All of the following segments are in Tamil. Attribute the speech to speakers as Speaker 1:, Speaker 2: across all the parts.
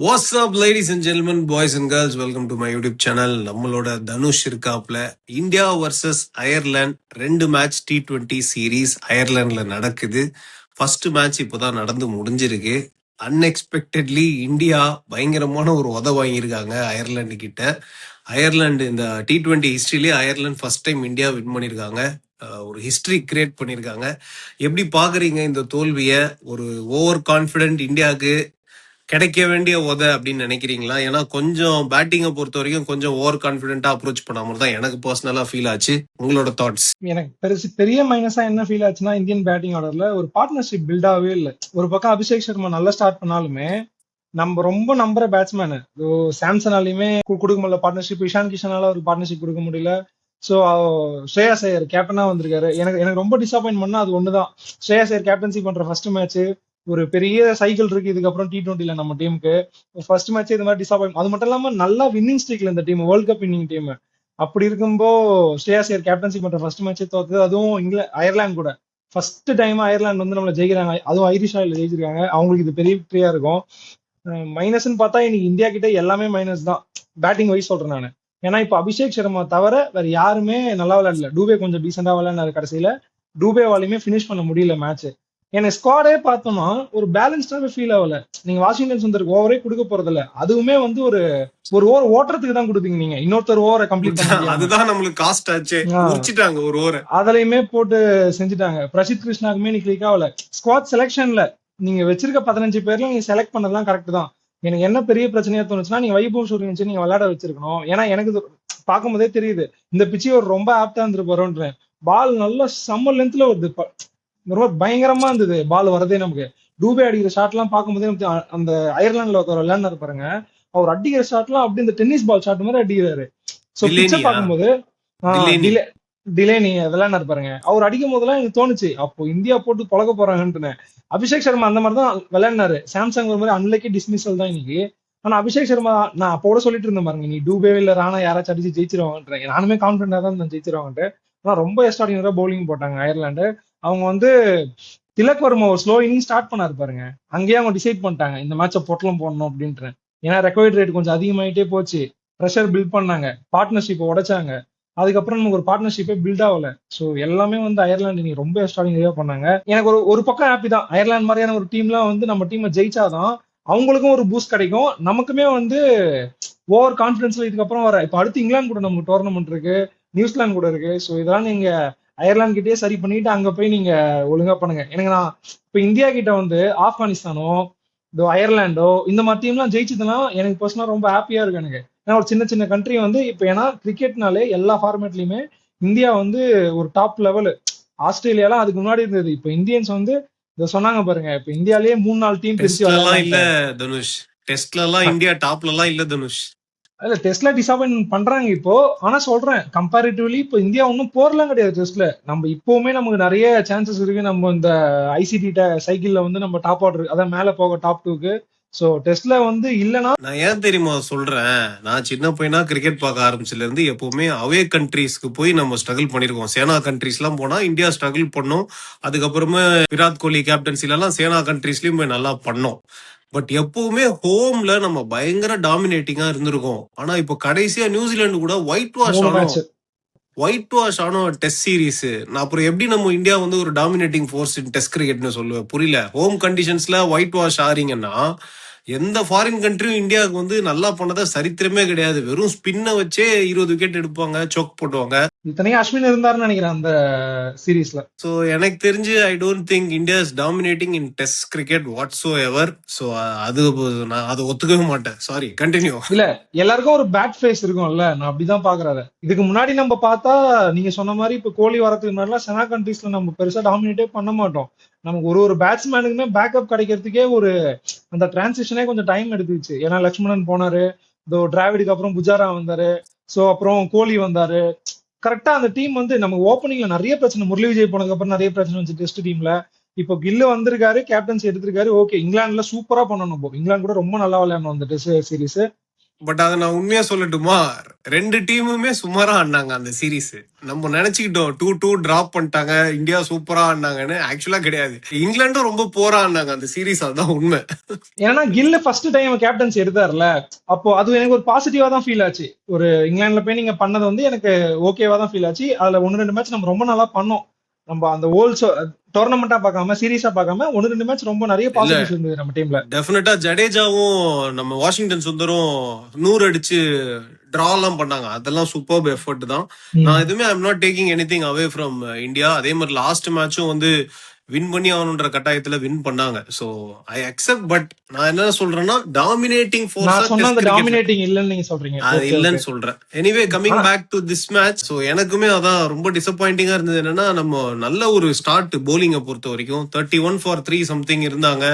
Speaker 1: Watts up ladies and gentlemen, boys and girls, welcome to my YouTube channel. நம்மளோட தனுஷ் இருக்காப்ல. India versus Ireland 2 match T20 series அயர்லாந்துல நடக்குது. ஃபர்ஸ்ட் மேட்ச் இப்போதான் நடந்து முடிஞ்சிருக்கு. அன்எக்ஸ்பெக்டட்லி இந்தியா பயங்கரமான ஒரு உத வாங்கியிருக்காங்க அயர்லாந்து கிட்ட. அயர்லாந்து இந்த T20 ஹிஸ்டரியிலே Ireland first time India win பண்ணியிருக்காங்க. ஒரு ஹிஸ்டரி கிரியேட் பண்ணியிருக்காங்க. எப்படி பாக்குறீங்க இந்த தோல்வியை? ஒரு ஓவர் கான்பிடென்ட் இந்தியாவுக்கு கிடைக்க வேண்டிய அப்படின்னு நினைக்கிறீங்களா? ஏன்னா கொஞ்சம் பேட்டிங்கை பொறுத்த வரைக்கும் கொஞ்சம் ஓவர் கான்பிடென்ட்டா அப்ரோச் பண்ணாமல் தான் எனக்கு பர்சனலா ஃபீல் ஆச்சு. உங்களோட தாட்ஸ்?
Speaker 2: எனக்கு பெரிய மைனஸா என்ன ஃபீல் ஆச்சுன்னா, இந்தியன் பேட்டிங் ஆர்டர்ல ஒரு பார்ட்னர்ஷிப் பில்ட் ஆகவே இல்லை. ஒரு பக்கம் அபிஷேக் சர்மா நல்லா ஸ்டார்ட் பண்ணாலுமே நம்ம ரொம்ப நம்புற பேட்ஸ்மேனு சாம்சனாலையுமே கொடுக்க முடியல பார்ட்னர்ஷிப். இஷான் கிஷனால ஒரு பார்ட்னர்ஷிப் கொடுக்க முடியல. ஸோ ஸ்ரேயாஸ் ஐயர் கேப்டனா வந்திருக்காரு. எனக்கு ரொம்ப டிசப்பாயின்மெண்ட்னா அது ஒண்ணுதான். ஸ்ரேயாஸ் ஐயர் கேப்டன்சி பண்ற ஃபர்ஸ்ட் மேட்ச் ஒரு பெரிய சைக்கிள் இருக்கு இதுக்கப்புறம் T20ல நம்ம டீமுக்கு. ஃபர்ஸ்ட் மேட்ச் இது மாதிரி டிசப்பாயின்ட். அது மட்டும் இல்லாம நல்லா வின்னிங் ஸ்ட்ரீக்ல இந்த team, world cup winning team. அப்படி இருக்கும்போ ஸ்ரேயாஸ் ஐயர் கேப்டன்சி பண்ற ஃபர்ஸ்ட் மேட்சே தோத்து, அதுவும் அயர்லாந்து கூட ஃபர்ஸ்ட் டைம் அயர்லாந்து வந்து நம்மள ஜெயிக்கிறாங்க. அதுவும் ஐரிஷ் ஆயில ஜெயிச்சிருக்காங்க. அவங்களுக்கு இது பெரிய விக்டரியா இருக்கும். மைனஸ்ன்னு பார்த்தா இன்னைக்கு இந்தியா கிட்ட எல்லாமே மைனஸ் தான், பேட்டிங் வைஸ் சொல்றேன் நான். ஏன்னா இப்ப அபிஷேக் சர்மா தவிர வேற யாருமே நல்லா விளையாடல. டூபே கொஞ்சம் டீசெண்டா விளையாடினாரு கடைசியில. டூபேவாலையுமே ஃபினிஷ் பண்ண முடியல மேட்ச். எனக்கு ஸ்குவாடே பார்த்தோம்னா ஒரு பேலன்ஸ்டாவே ஃபீல் ஆகல. நீங்க வாஷிங்டன் சுந்தருக்கு ஓவரே கொடுக்க போறது இல்ல. அதுவுமே வந்து ஒரு ஓவர் ஓட்டுறதுக்கு தான் கொடுப்பீங்க நீங்க, இன்னொருத்தர் ஓவரை கம்ப்ளீட் பண்ண.
Speaker 1: அதுதான் நம்மளுக்கு காஸ்ட் ஆச்சு. முடிச்சிட்டாங்க ஒரு ஓவர்,
Speaker 2: அதுலயுமே போட்டு செஞ்சுட்டாங்க. பிரசித் கிருஷ்ணாக்குமே நீ கிளிக் ஆகல. ஸ்குவாட் செலெக்ஷன்ல நீங்க வச்சிருக்க 15 பேர்ல நீங்க செலக்ட் பண்ணதெல்லாம் கரெக்ட் தான். எனக்கு என்ன பெரிய பிரச்சனையா தோணுச்சுன்னா, நீங்க வைபவ் சூரியவன்சி நீங்க விளையாட வச்சிருக்கணும். ஏன்னா எனக்கு பார்க்கும் போதே தெரியுது இந்த பிச்சு ஒரு ரொம்ப ஆப்டா இருந்துட்டு போறோன்றேன். பால் நல்ல செம்ம லென்த்ல வருது, ரொம்ப பயங்கரமா இருந்தது பால் வரதே. நமக்கு டூபே அடிக்கிற ஷாட் எல்லாம் பார்க்கும்போதே அந்த அயர்லாந்துல ஒருத்தர் விளையாடுறாரு பாருங்க, அவர் அடிக்கிற ஷாட் எல்லாம் அப்படி இந்த டென்னிஸ் பால் ஷாட் மாதிரி அடிக்கிறாரு. சோ பிச்சை பார்க்கும்போது டிலேனி விளையாடுறாரு பாருங்க, அவர் அடிக்கும் போதெல்லாம் எனக்கு தோணுச்சு அப்போ இந்தியா போட்டு பழக போறாங்கன்னு. அபிஷேக் சர்மா அந்த மாதிரி தான் விளையாடினாரு. சாம்சங் ஒரு மாதிரி அன்லக்கி டிஸ்மிசல் தான் இன்னைக்கு. ஆனா அபிஷேக் சர்மா நான் அப்போ கூட சொல்லிட்டு இருந்தேன் பாருங்க, நீ டூபே இல்ல ராணா யாராச்சும் அடிச்சு ஜெயிச்சிருவாங்கன்றேன். நானுமே கான்பிடண்டா தான் ஜெயிச்சிருவாங்கன்ட்டு. ஆனா ரொம்ப எக்ஸ்ட்ராடினரா பவுலிங் போட்டாங்க அயர்லாந்து. அவங்க வந்து திலக் வர்மா ஒரு ஸ்லோ இன்னிங் ஸ்டார்ட் பண்ணாரு பாருங்க, அங்கேயே அவங்க டிசைட் பண்ணிட்டாங்க இந்த மேட்சை பொட்டலம் போடணும் அப்படின்ட்டு. ஏன்னா ரெக்கவர்ட் ரேட் கொஞ்சம் அதிகமாயிட்டே போச்சு. ப்ரெஷர் பில்ட் பண்ணாங்க, பார்ட்னர்ஷிப்பை உடைச்சாங்க. அதுக்கப்புறம் நமக்கு ஒரு பார்ட்னர்ஷிப்பே பில்ட் ஆகல. ஸோ எல்லாமே வந்து அயர்லாந்து நீங்க ரொம்ப எக்ஸ்ட்ராடினரியா பண்ணாங்க. எனக்கு ஒரு பக்கம் ஹாப்பி தான். அயர்லாந்து மாதிரியான ஒரு டீம்லாம் வந்து நம்ம டீமை ஜெயிச்சாதான் அவங்களுக்கும் ஒரு பூஸ்ட் கிடைக்கும், நமக்குமே வந்து ஓவர் கான்பிடன்ஸ்ல இதுக்கப்புறம் வர. இப்ப அடுத்து இங்கிலாந்து கூட நமக்கு டோர்னமெண்ட் இருக்கு, நியூசிலாந்து கூட இருக்கு. ஸோ இதெல்லாம் நீங்க அயர்லாந்து கிட்டே சரி பண்ணிட்டு அங்க போய் நீங்க ஒழுங்கா பண்ணுங்க. எனக்கு நான் இப்ப இந்தியா கிட்ட வந்து ஆப்கானிஸ்தானோ அயர்லாண்டோ இந்த மாதிரி டீம்லாம் ஜெயிச்சதுன்னா எனக்கு பர்சனலா ரொம்ப ஹாப்பியா இருக்கு எனக்கு. ஏன்னா ஒரு சின்ன சின்ன கண்ட்ரி வந்து இப்ப ஏன்னா கிரிக்கெட்னாலே எல்லா ஃபார்மேட்லயுமே இந்தியா வந்து ஒரு டாப் லெவலு. ஆஸ்திரேலியாலாம் அதுக்கு முன்னாடி இருந்தது. இப்ப இந்தியன்ஸ் வந்து இத சொன்னாங்க பாருங்க, இப்ப இந்தியாலேயே 3-4 டீம்
Speaker 1: இல்ல தனுஷ், டெஸ்ட்ல எல்லாம் இந்தியா டாப்ல எல்லாம் இல்ல தனுஷ்.
Speaker 2: இல்ல டெஸ்ட்ல டிசப்பாயின்ட் பண்றாங்க இப்போ. ஆனா சொல்றேன் கம்பேரிட்டிவ்லி இப்போ இந்தியா ஒன்னும் போர்லாம் கிடையாது டெஸ்ட்ல. நம்ம இப்பவுமே நமக்கு நிறைய சான்சஸ் இருக்கு. நம்ம இந்த ஐசிடி சைக்கிள்ல வந்து நம்ம டாப் ஆர்டர் அதான் மேல போக டாப் 2க்கு. சோ டெஸ்ட்ல வந்து இல்லனா
Speaker 1: நான் ஏன் தெரியுமா சொல்றேன், நான் சின்ன பையனா கிரிக்கெட் பார்க்க ஆரம்பிச்சதுல இருந்து எப்பவுமே அவே கண்ட்ரீஸ்க்கு போய் நம்ம ஸ்ட்ரகிள் பண்ணிருக்கோம். சேனா கண்ட்ரீஸ் எல்லாம் போனா இந்தியா ஸ்ட்ரகிள் பண்ணோம். அதுக்கப்புறமா விராட் கோலி கேப்டன்சில எல்லாம் சேனா கண்ட்ரீஸ்லயும் போய் நல்லா பண்ணோம். பட் எப்பவுமே ஹோம்ல நம்ம பயங்கர டாமினேட்டிங்கா இருந்திருக்கோம். ஆனா இப்போ கடைசியா நியூசிலாந்து கூட ஒயிட் வாஷ் ஆனோம் டெஸ்ட் சீரீஸ். நான் அப்புறம் எப்படி நம்ம இந்தியா வந்து ஒரு டாமினேட்டிங் ஃபோர்ஸ் இன் டெஸ்ட் கிரிக்கெட்னு சொல்லுவேன்? புரியல. ஹோம் கண்டிஷன்ஸ்ல ஒயிட் வாஷ் ஆறீங்கன்னா எந்த ஃபாரின் கண்ட்ரியும் இந்தியாவுக்கு வந்து நல்லா பண்ணதா சரித்திரமே கிடையாது. வெறும் ஸ்பின்ன வச்சே 20 விக்கெட் எடுப்பாங்க, சோக் போட்டுவாங்க.
Speaker 2: இத்தனையும் அஸ்வின் இருந்தாருன்னு நினைக்கிறேன் அந்த சீரீஸ்ல.
Speaker 1: சோ எனக்கு தெரிஞ்சு I don't think India is dominating in test cricket whatsoever. So அது நான் அதை ஒத்துக்கவே மாட்டேன். Sorry, continue.
Speaker 2: இல்ல எல்லாருக்கும் ஒரு பேட் ஃபேஸ் இருக்கும்ல, நான் அப்படிதான் பாக்குறேன். இதுக்கு முன்னாடி நம்ம பார்த்தா நீங்க சொன்ன மாதிரி இப்ப கோலி வரதுக்கு முன்னாடி செனா கண்ட்ரீஸ்ல நம்ம பெருசா டாமினேட்டே பண்ண மாட்டோம். நமக்கு ஒரு பேட்ஸ்மேனுக்குமே பேக்கப் கிடைக்கிறதுக்கே ஒரு அந்த டிரான்சிஷனே கொஞ்சம் டைம் எடுத்துச்சு. ஏன்னா லக்ஷ்மணன் போனாரு, டிராவிடுக்கு அப்புறம் புஜாரா வந்தாரு, சோ அப்புறம் கோலி வந்தாரு. கரெக்டா அந்த டீம் வந்து நம்ம ஓப்பனிங்ல நிறைய பிரச்சனை, முரளி விஜய் போனதுக்கு அப்புறம் நிறைய பிரச்சனை வந்துச்சு டெஸ்ட் டீம்ல. இப்போ கில்லு வந்திருக்காரு, கேப்டன்சி எடுத்திருக்காரு. ஓகே, இங்கிலாந்துல சூப்பரா பண்ணணும். இங்கிலாந்து கூட ரொம்ப நல்லா விளையாடணும் அந்த டெஸ்ட் சீரீஸ்.
Speaker 1: பட் அத நான் உண்மையா சொல்லட்டுமா, 2 டீமுமே சுமாரா ஆடுனாங்க அந்த சீரிஸ். நம்ம நினைச்சுக்கிட்டோம் 2-2 டிராப் பண்ணிட்டாங்க, இந்தியா சூப்பரா ஆடினாங்கன்னு. ஆக்சுவலா கிடையாது. இங்கிலாண்டும் ரொம்ப போரா ஆடினாங்க அந்த சீரிஸ், அதுதான் உண்மை.
Speaker 2: ஏன்னா கில்லு ஃபர்ஸ்ட் டைம் கேப்டன்சி எடுத்தாருல, அப்போ அது எனக்கு ஒரு பாசிட்டிவா தான் ஃபீல் ஆச்சு. ஒரு இங்கிலாந்துல போய் நீங்க பண்ணது வந்து எனக்கு ஓகேவா தான் ஃபீல் ஆச்சு. அதுல 1-2 மேட்ச் நம்ம ரொம்ப நல்லா பண்ணோம். நம்ம அந்த ஹோல் டோர்னமெண்டா பார்க்காம சீரிஸா பார்க்காம 1-2 மேட்ச் ரொம்ப நிறைய
Speaker 1: இல்ல,
Speaker 2: பாசிட்டிவ்ஸ் இருந்தது நம்ம டீம்ல.
Speaker 1: டெஃபினட்டா ஜடேஜாவும் நம்ம வாஷிங்டன் சுந்தரும் 100 அடிச்சு டிரா எல்லாம் பண்ணாங்க. அதெல்லாம் சூப்பர் எஃபர்ட் தான். நான் எதுவுமே I'm not taking anything away from India. அதே மாதிரி லாஸ்ட் மேட்சும் வந்து வின் பண்ணி ஆகணுன்ற கட்டாயத்துல வின் பண்ணாங்க. So I accept. பட் நான் என்ன சொல்றேன்னா, டாமினேட்டிங்
Speaker 2: நான்
Speaker 1: ஃபோர்ஸா
Speaker 2: சொன்ன
Speaker 1: டெஸ்ட்
Speaker 2: அந்த
Speaker 1: கிரிக்கெட்ல
Speaker 2: டாமினேட்டிங் இல்லன்னு நீங்க சொல்றீங்க.
Speaker 1: அது
Speaker 2: ஓகே ஓகே.
Speaker 1: இல்லைன்னு சொல்றேன். எனிவே கமிங்
Speaker 2: ஆனா
Speaker 1: back to this match, so எனக்குமே அதான் ரொம்ப டிசப்பாயிண்டிங்கா இருந்தது. என்னன்னா, நம்ம நல்ல ஒரு ஸ்டார்ட் போலிங்கை பொறுத்த வரைக்கும் 31 for 3 சம்திங் இருந்தாங்க.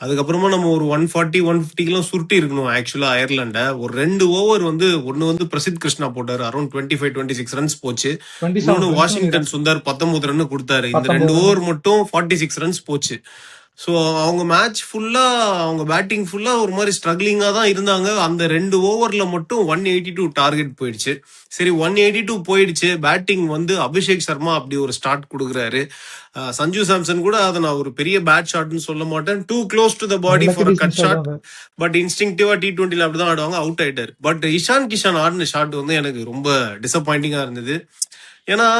Speaker 1: அதுக்கப்புறமா நம்ம ஒரு 140 150 சுருட்டி இருக்கணும் ஆக்சுவலா அயர்லாண்ட. ஒரு 2 ஓவர் வந்து ஒன்னு வந்து பிரசித் கிருஷ்ணா போட்டாரு, அரௌண்ட் 25-26 ரன்ஸ் போச்சு.
Speaker 2: 27
Speaker 1: இன்னொன்னு
Speaker 2: 27
Speaker 1: வாஷிங்டன் சுந்தர் 19 ரன் கொடுத்தாரு. இந்த 2
Speaker 2: 19
Speaker 1: ஓவர் மட்டும் 46 ரன்ஸ் போச்சு. ஸோ அவங்க மேட்ச் ஃபுல்லா, அவங்க பேட்டிங் ஃபுல்லா ஒரு மாதிரி ஸ்ட்ரகிளிங்கா தான் இருந்தாங்க. அந்த 2 ஓவர்ல மட்டும் 182 டார்கெட் போயிடுச்சு. சரி, 182 போயிடுச்சு. பேட்டிங் வந்து அபிஷேக் சர்மா அப்படி ஒரு ஸ்டார்ட் கொடுக்குறாரு. சஞ்சு சாம்சன் கூட அதை நான் ஒரு பெரிய பேட் ஷாட்னு சொல்ல மாட்டேன், too close to the body
Speaker 2: lucky
Speaker 1: for a
Speaker 2: decent
Speaker 1: cut
Speaker 2: shot
Speaker 1: shot.
Speaker 2: தான்.
Speaker 1: பட் இன்ஸ்டிங்டிவா T20ல அப்படிதான் ஆடுவாங்க, அவுட் ஆயிட்டாரு. பட் இஷான் கிஷான் ஆடின ஷாட் வந்து எனக்கு ரொம்ப டிசப்பாயிண்டிங்கா இருந்தது. ஏன்னா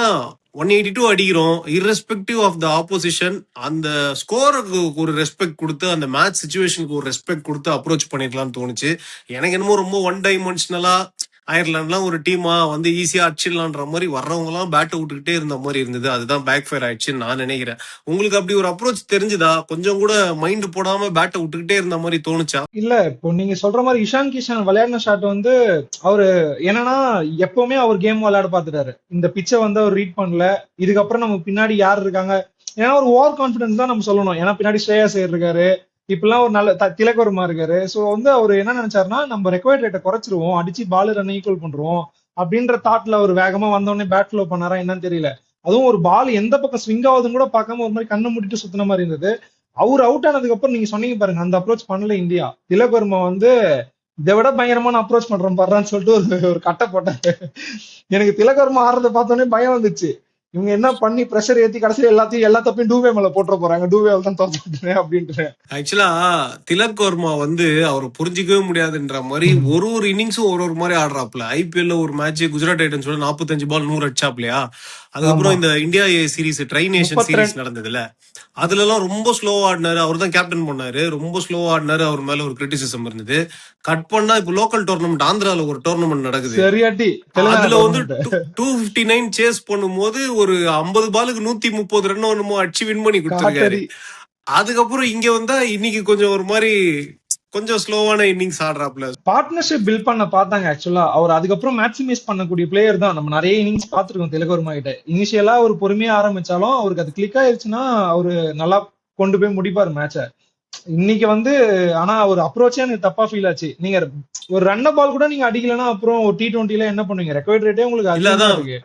Speaker 1: 182 அடிக்கிறோம், irrespective ஆஃப் த ஆப்போசிஷன். அந்த ஸ்கோருக்கு ஒரு ரெஸ்பெக்ட் கொடுத்து, அந்த மேட்ச் சுச்சுவேஷனுக்கு ஒரு ரெஸ்பெக்ட் கொடுத்து அப்ரோச் பண்ணிருக்கலாம்னு தோணுச்சு. எனக்கு என்னமோ ரொம்ப ஒன் டைமென்ஷனலா அயர்லாண்ட்லாம் ஒரு டீமா வந்து ஈஸியா அடிச்சிடலான்ற மாதிரி வர்றவங்க எல்லாம் பேட்டை விட்டுக்கிட்டே இருந்த மாதிரி இருந்தது. அதுதான் பேக் ஃபயர் ஆயிடுச்சுன்னு நான் நினைக்கிறேன். உங்களுக்கு அப்படி ஒரு அப்ரோச் தெரிஞ்சுதா? கொஞ்சம் கூட மைண்ட் போடாம பேட்டை விட்டுக்கிட்டே இருந்த மாதிரி தோணுச்சா?
Speaker 2: இல்ல, இப்போ நீங்க சொல்ற மாதிரி இஷான் கிஷான் விளையாடின ஷாட் வந்து அவரு என்னன்னா எப்பவுமே அவர் கேம் விளையாட பாத்துட்டாரு. இந்த பிச்சை வந்து அவர் ரீட் பண்ணல. இதுக்கப்புறம் நம்ம பின்னாடி யார் இருக்காங்க, ஏன்னா ஒரு ஓவர் கான்பிடன்ஸ் தான் நம்ம சொல்லணும். ஏன்னா பின்னாடி ஸ்ரேயாஸ் ஐயர் இருக்காரு, இப்பெல்லாம் ஒரு நல்ல திலக் வர்மா இருக்காரு. சோ வந்து அவர் என்ன நினைச்சாருன்னா, நம்ம ரெக்வயர்ட் ரேட்டை குறைச்சிருவோம், அடிச்சு பால் ரன் ஈக்குவல் பண்றோம் அப்படின்ற தாட்ல ஒரு வேகமா வந்தோடனே பேட் ஃப்ளோ பண்ணாரா என்னன்னு தெரியல. அதுவும் ஒரு பால் எந்த பக்கம் ஸ்விங் ஆகுதுன்னு கூட பார்க்காம ஒரு மாதிரி கண்ணை மூடிட்டு சுத்தின மாதிரி இருந்தது. அவர் அவுட் ஆனதுக்கு அப்புறம் நீங்க சொன்னீங்க பாருங்க, அந்த அப்ரோச் பண்ணல இந்தியா. திலக் வர்மா வந்து இதை விட பயங்கரமான அப்ரோச் பண்றோம் பாடுறான்னு சொல்லிட்டு ஒரு கட்டை போட்டாரு. எனக்கு திலக் வர்மா ஆடுறத பார்த்தோன்னே பயம் வந்துச்சு. இவங்க என்ன பண்ணி பிரஷர் ஏத்தி கடைசியில் எல்லா தப்பையும் டூவே மேல போட்டுற போறாங்க, டூவேல தான் தோத்துட்டேன் அப்படின்ட்டு.
Speaker 1: ஆக்சுவலா திலக் வர்மா வந்து அவரை புரிஞ்சிக்கவே முடியாதுன்ற மாதிரி ஒரு ஒரு இன்னிங்ஸும் ஒரு ஒரு மாதிரி ஆடுறாப்ல. ஐபிஎல்ல ஒரு மேட்ச் குஜராத் டைட்டன்ஸோட 45 பால் 100 அடிச்சாப்லையா. அதுக்கப்புறம் இந்த India series tri nation
Speaker 2: 32
Speaker 1: series நடந்ததுல, அதுல எல்லாம் ரொம்ப ஸ்லோவா ஆடினாரு. அவர் தான் கேப்டன் பண்ணாரு, ரொம்ப ஸ்லோவா ஆடினாரு. அவர் மேல ஒரு கிரிட்டிசிசம் இருந்தது. கட் பண்ணா இப்ப லோக்கல் டோர்னமெண்ட் ஆந்திரால ஒரு டோர்னமெண்ட் நடக்குது.
Speaker 2: சரியாட்டி
Speaker 1: அதுல வந்து 259 சேஸ் பண்ணும்போது ஒரு 50 பாலுக்கு 130 ரன் ஒண்ணுமோ அடிச்சு வின் பண்ணி கொடுத்திருக்காரு.
Speaker 2: காட்டடி.
Speaker 1: அதுக்கப்புறம் இங்க வந்தா இன்னைக்கு கொஞ்சம் ஒரு மாதிரி கொஞ்சம் ஸ்லோவான இன்னிங்ஸ் ஆடுறாப்ல.
Speaker 2: பார்ட்னர்ஷிப் பில்ட் பண்ண பார்த்தாங்க ஆக்சுவலா. அவர் அதுக்கப்புறம் மேக்ஸிமைஸ் பண்ணக்கூடிய பிளேயர் தான். நம்ம நிறைய இன்னிங்ஸ் பார்த்திருக்கோம் திலக் வர்மா கிட்ட. இனிஷியலா ஒரு பொறுமையா ஆரம்பிச்சாலும் அவருக்கு அது கிளிக் ஆயிருச்சுன்னா அவரு நல்லா கொண்டு போய் முடிப்பாரு மேட்ச. இன்னைக்கு வந்து ஆனா ஒரு அப்ரோச்சே எனக்கு தப்பா ஃபீல் ஆச்சு. நீங்க ஒரு ரன்ன பால் கூட நீங்க அடிக்கலன்னா அப்புறம் ஒரு T20ல என்ன பண்ணுவீங்க? ரெக்வயர்ட் ரேட்டே உங்களுக்கு அதிகமா
Speaker 1: இல்லாதான்
Speaker 2: இருக்கு.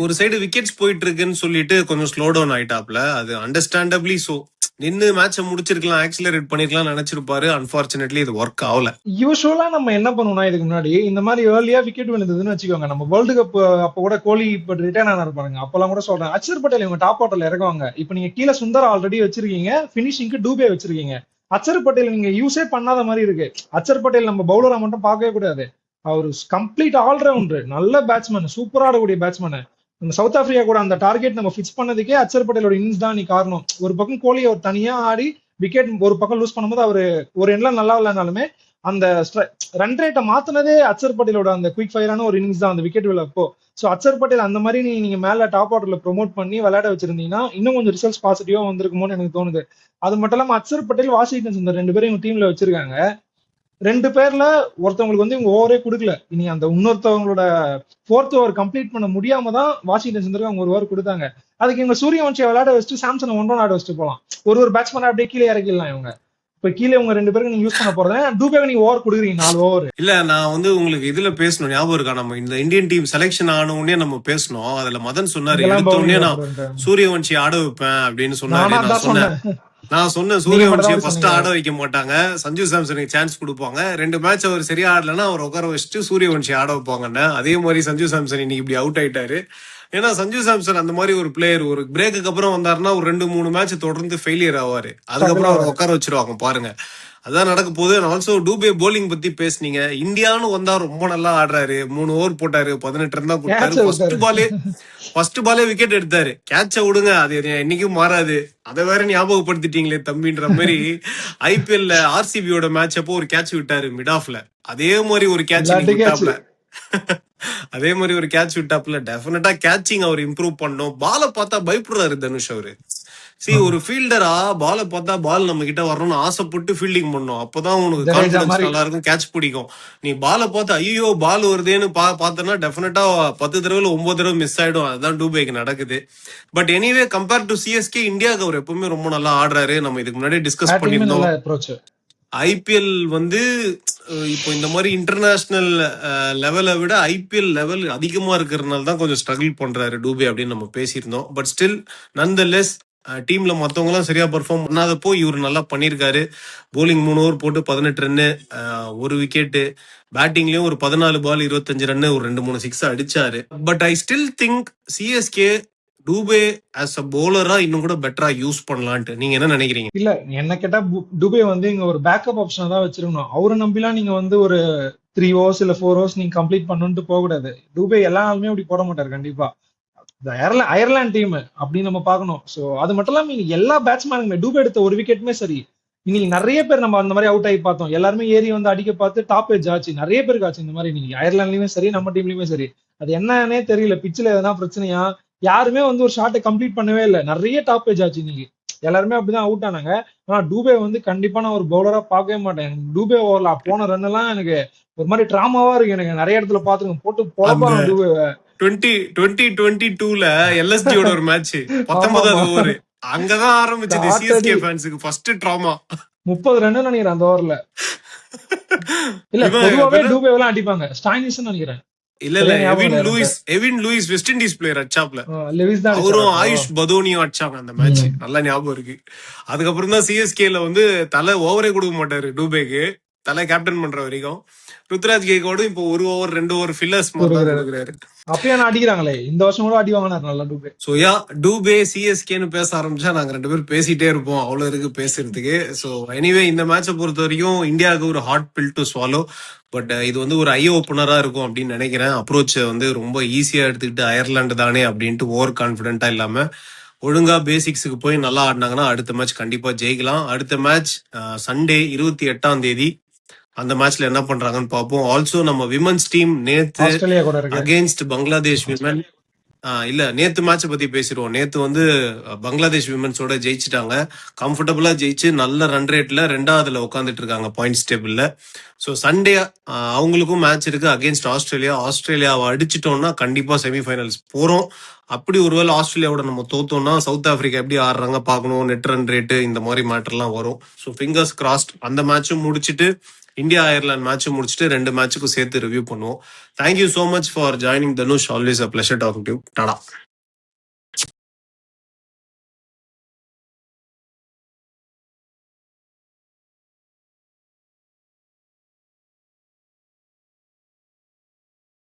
Speaker 1: ஒரு சைடு விக்கெட்ஸ் போயிட்டு இருக்குன்னு சொல்லிட்டு கொஞ்சம் ஸ்லோ டவுன் ஆயிட்டாப்ல. அது அண்டர்ஸ்டாண்டபிளி சோ. நின்னு மேட்ச முடிச்சிருக்கலாம், ஆக்சிலரேட் பண்ணிருக்கலாம் நினைச்சிருப்பாரு. அன்பார்ச்சுனேட்லி இது ஒர்க் ஆகல.
Speaker 2: யூஸ்வலா நம்ம என்ன பண்ணுவோம்னா, இதுக்கு முன்னாடி இந்த மாதிரி ஏர்லியா விக்கெட் விழுந்ததுன்னு வச்சுக்கோங்க. நம்ம வேர்ல்டு கப் அப்ப கூட கோலி இப்ப ரிட்டர்ன் ஆனாரு பாருங்க, அப்பெல்லாம் கூட சொல்றேன் அக்ஷர் பட்டேல் இவங்க டாப் ஆர்டர்ல இறங்குவாங்க. இப்ப நீங்க கீழே சுந்தர் ஆல்ரெடி வச்சிருக்கீங்க, பினிஷிங்க்கு டூபே வச்சிருக்கீங்க. அக்ஷர் பட்டேல் நீங்க யூஸே பண்ணாத மாதிரி இருக்கு. அக்ஷர் பட்டேல் நம்ம பவுலரா மட்டும் பார்க்கவே கூடாது. அவர் கம்ப்ளீட் ஆல்ரவுண்டர், நல்ல பேட்ஸ்மேன், சூப்பரா ஆடக்கூடிய பேட்ஸ்மேன். நம்ம சவுத் ஆப்பிரிக்கா கூட அந்த டார்கெட் நம்ம ஃபிக்ஸ் பண்ணதுக்கே அக்ஷர் பட்டேலோட இன்னிங்ஸ் தான் நீ காரணம். ஒரு பக்கம் கோலி அவர் தனியா ஆடி விக்கெட் ஒரு பக்கம் லூஸ் பண்ணும்போது அவரு ஒரு எண்ட்ல நல்லா இல்லைனாலுமே அந்த ரன் ரேட்டை மாத்தினதே அக்ஷர் பட்டேலோட அந்த குயிக் ஃபயரான ஒரு இன்னிங்ஸ் தான் அந்த விக்கெட் விழ அப்போ. சோ அக்ஷர் பட்டேல் அந்த மாதிரி நீங்க மேல டாப் ஆர்டர்ல ப்ரொமோட் பண்ணி விளையாட வச்சிருந்தீங்கன்னா இன்னும் கொஞ்சம் ரிசல்ட்ஸ் பாசிட்டிவா வந்திருக்குமோன்னு எனக்கு தோணுது. அது மட்டும் இல்லாம அக்ஷர் பட்டேல், வாஷிங்டன் சுந்தர் 2 பேரும் இவங்க டீம்ல வச்சிருக்காங்க. 2 பேர்ல ஒருத்தவங்களுக்கு வந்து இவங்க ஓவரே கொடுக்கல. இனி அந்த இன்னொருத்தவங்களோட 4th ஓவர் கம்ப்ளீட் பண்ண முடியாம தான் வாஷிங்டன் சுந்தருக்கு அவங்க ஒரு ஓவர் கொடுத்தாங்க. அதுக்கு இவங்க சூரியவன்ஷியை விளையாட வச்சுட்டு சாம்சனை 1 ரன் ஆட வச்சுட்டு போலாம். ஒரு பேட்ஸ்மேன் அப்படியே கீழே இறக்கிடலாம். இவங்க இப்ப கீழே உங்க 2 பேருக்கு நீங்க யூஸ் பண்ண போறேன், டூபேக்கு நீங்க ஓவர் கொடுக்குறீங்க 4 ஓவர்.
Speaker 1: இல்ல, நான் வந்து உங்களுக்கு இதுல பேசணும் ஞாபகம் இருக்கா? நம்ம இந்த இந்தியன் டீம் செலக்ஷன் ஆன உடனே நம்ம பேசணும். அதுல மதன் சொன்னாரு, எடுத்த உடனே நான் சூரியவன்ஷி ஆட வைப்பேன் அப்படின்னு சொன்னாரு.
Speaker 2: நானா
Speaker 1: நான்
Speaker 2: தான்
Speaker 1: சொன்னேன்,
Speaker 2: சொன்னேன்.
Speaker 1: நான் சொன்னேன்
Speaker 2: நீங்க
Speaker 1: சூரியவன்ஷியை
Speaker 2: மட்டும் தான்
Speaker 1: ஃபர்ஸ்ட்
Speaker 2: சொன்னீங்க.
Speaker 1: ஆட வைக்க மாட்டாங்க, சஞ்சு சாம்சனுக்கு சான்ஸ் கொடுப்பாங்க, 2 மேட்ச் அவர் சரியா ஆடலன்னா அவர் உட்கார வச்சுட்டு சூரியவன்ஷி ஆட வைப்பாங்கன்னு. அதே மாதிரி சஞ்சு சாம்சன் இன்னைக்கு இப்படி அவுட் ஆயிட்டாரு. ஏன்னா சஞ்சு சாம்சன் அந்த மாதிரி ஒரு பிளேயர், ஒரு பிரேக்குக்கு அப்புறம் வந்தாருன்னா ஒரு 2-3 மேட்ச் தொடர்ந்து ஃபெயிலியர் ஆவாரு, அதுக்கப்புறம் அவர் உட்கார வச்சிருவாங்க பாருங்க. அதான் நடக்க போகுது. ஆல்சோ டூபே போலிங் பத்தி பேசுனீங்க. இந்தியான்னு வந்தா ரொம்ப நல்லா ஆடுறாரு, 3 ஓவர் போட்டாரு, 18 ரன் தான் கொடுத்தாரு. ஃபர்ஸ்ட் பாலே விக்கெட் எடுத்தாரு. கேட்ச விடுங்க, அது என்னைக்கும் மாறாது, அதை வேற ஞாபகப்படுத்திட்டீங்களே தம்பின்ற மாதிரி. ஐபிஎல்ல ஆர்சிபியோட மேட்ச் அப்போ ஒரு கேட்ச் விட்டாரு மிட் ஆஃப்ல, அதே மாதிரி ஒரு கேட்ச் விட்டாப்ல. அதே மாதிரி ஒரு கேட்ச் விட்டாப்ல. டெஃபினட்டா கேட்சிங் அவர் இம்ப்ரூவ் பண்ணும். பால பார்த்தா பயப்படுறாரு தனுஷ் அவரு. ஒரு ஃபீல்டரா பால பார்த்தா பால் நம்ம கிட்ட வரணும்னு ஆசைப்பட்டு ஃபீல்டிங் பண்ணும், அப்பதான் உனக்கு கான்பிடன்ஸ் நல்லா இருக்கும், கேட்ச் பிடிக்கும். நீ பால பார்த்து ஐயோ பால் வருதேன்னு பார்த்தனா டெஃபினட்டா 10 தடவை 9 தடவை மிஸ் ஆயிடும். அதுதான் டூபேக்கு நடக்குது. But anyway compare to CSK, இந்தியாவுக்கு அவர் எப்பவுமே ரொம்ப நல்லா ஆடுறாரு. நம்ம இதுக்கு முன்னாடி டிஸ்கஸ் பண்ணிருந்தோம். ஐபிஎல் இப்போ இந்த மாதிரி இன்டர்நேஷனல் லெவலை விட ஐபிஎல் லெவல் அதிகமா இருக்கிறதுனால தான் கொஞ்சம் ஸ்ட்ரகிள் பண்றாரு டூபே அப்படின்னு நம்ம பேசியிருந்தோம். பட் ஸ்டில் நன்தலெஸ் டீம்ல மத்தவங்க எல்லாம் சரியா பெர்ஃபார்ம் பண்ணாதப்போ இவர் நல்லா பண்ணிருக்காரு. போலிங் 3 ஓவர் போட்டு 18 ரன்னு, 1 விக்கெட். பேட்டிங்லயும் ஒரு 14 பால் 25 ரன்னு, ஒரு 2-3 சிக்ஸ் அடிச்சாரு. But I still think CSK Dube as a பவுலரா இன்னும் கூட பெட்டரா யூஸ் பண்ணலான்ட்டு. நீங்க என்ன நினைக்கிறீங்க?
Speaker 2: இல்ல, என்ன கேட்டா டூபே இங்க ஒரு பேக்கப் ஆப்ஷனா தான் வச்சிருக்கணும். அவரை நம்பிலாம் நீங்க ஒரு 3 ஓவர்ஸ் இல்ல 4 ஓவர்ஸ் நீங்க கம்ப்ளீட் பண்ணணும்ட்டு போக கூடாது. டூபே எல்லா நாளுமே அப்படி போட மாட்டாரு கண்டிப்பா. அயர்லாந்து டீம் அப்படின்னு நம்ம பாக்கணும். சோ அது மட்டும் இல்லாம எல்லா பேட்ஸ்மேனுமே டூபே எடுத்த ஒரு விக்கெட்டுமே சரி, இன்னைக்கு நிறைய பேர் நம்ம அந்த மாதிரி அவுட் ஆகி பார்த்தோம். எல்லாருமே ஏறி அடிக்க பார்த்து டாப் எட்ஜ் ஆச்சு, நிறைய பேருக்கு ஆச்சு இந்த மாதிரி. நீங்க அயர்லாண்ட்லயுமே சரி, நம்ம டீம்லயுமே சரி. அது என்னன்னே தெரியல, பிச்சில் எதனா பிரச்சனையா, யாருமே ஒரு ஷாட்டை கம்ப்ளீட் பண்ணவே இல்லை. நிறைய டாப் எட்ஜ் ஆச்சு இன்னைக்கு, எல்லாருமே அப்படிதான் அவுட் ஆனாங்க. ஆனா டூபே கண்டிப்பா நான் ஒரு பவுலரா பார்க்கவே மாட்டேன். டூபே ஓவர்ல போன ரன் எல்லாம் எனக்கு ஒரு மாதிரி டிராமாவா இருக்கு. எனக்கு நிறைய இடத்துல பாத்துருக்கேன், போட்டு பொழப்பாங்க டூபே.
Speaker 1: 2022ல எல்எஸ்டியோட ஒரு மேட்ச் 19வது ஓவர், அங்கதான் ஆரம்பிச்சது சிஎஸ்கே ஃபேன்ஸ்க்கு ஃபர்ஸ்ட் டிராமா.
Speaker 2: 30 ரன் நினைக்கிறேன் அந்த ஓவர்ல. இல்ல பொதுவாவே டூபே எல்லாம் அடிப்பாங்க, ஸ்டாயினிஸ் நினைக்கிறேன்.
Speaker 1: இல்ல Evin Lewis West Indies player அடிச்சாப்ல, அவரும் ஆயுஷ் பதோனியும் அடிச்சாங்க அந்த மேட்ச், நல்லா ஞாபகம் இருக்கு. அதுக்கப்புறம் தான் சிஎஸ்கேல தலை ஓவரே கொடுக்க மாட்டாரு டூபேக்கு, தலை கேப்டன் பண்ற வரைக்கும். ருத்ராஜ் கேக்கோடு இப்போ 1 ஓவர் 2 ஓவர் ஃபில்லர்ஸ் கொடுக்குறாரு.
Speaker 2: அப்பயே அடிக்கிறாங்களே, இந்த வருஷம் கூட அடி வாங்கினாரு நல்லா டூபே.
Speaker 1: சோ டூபே சிஎஸ்கேன்னு பேச ஆரம்பிச்சா நாங்க 2 பேரும் பேசிட்டே இருப்போம், அவ்வளவு இருக்கு பேசுறதுக்கு. சோ எனிவே இந்த மேட்சை பொறுத்த வரைக்கும் இந்தியாவுக்கு ஒரு hot bill to swallow. But இது ஒரு ஐ ஓப்பனரா இருக்கும் அப்படின்னு நினைக்கிறேன். அப்ரோச் ரொம்ப ஈஸியா எடுத்துக்கிட்டு அயர்லாந்து தானே அப்படின்ட்டு ஓவர் கான்பிடென்டா இல்லாம ஒழுங்கா பேசிக்ஸுக்கு போய் நல்லா ஆடினாங்கன்னா அடுத்த மேட்ச் கண்டிப்பா ஜெயிக்கலாம். அடுத்த மேட்ச் சண்டே 28ஆம் தேதி. அந்த மேட்ச்ல என்ன பண்றாங்கன்னு பார்ப்போம். ஆல்சோ நம்ம விமன்ஸ் டீம் நேத்து அகேன்ஸ்ட் பங்களாதேஷ் விமன், இல்ல நேத்து மேட்ச பத்தி பேசிடுவோம். நேத்து பங்களாதேஷ் விமன்ஸோட ஜெயிச்சுட்டாங்க, கம்ஃபர்டபுளா ஜெயிச்சு நல்ல ரன் ரேட்ல 2வதுல உட்காந்துட்டு இருக்காங்க பாயிண்ட்ஸ் டேபிள்ல. ஸோ சண்டே அவங்களுக்கும் மேட்ச் இருக்கு அகேன்ஸ்ட் ஆஸ்திரேலியா. ஆஸ்திரேலியாவை அடிச்சிட்டோம்னா கண்டிப்பா செமிஃபைனல்ஸ் போறோம். அப்படி ஒருவேளை ஆஸ்திரேலியாவோட நம்ம தோத்தோம்னா சவுத் ஆப்பிரிக்கா எப்படி ஆடுறாங்க பார்க்கணும், நெட் ரன் ரேட்டு இந்த மாதிரி மேட்டர்லாம் வரும். So fingers crossed. அந்த மேட்சும் முடிச்சுட்டு இந்தியா அயர்லாந்து மேட்சும் முடிச்சுட்டு 2 மேட்சுக்கும் சேர்த்து ரிவ்யூ பண்ணுவோம். Thank you so much for joining Dhanush. Always a pleasure talking to you. Tata.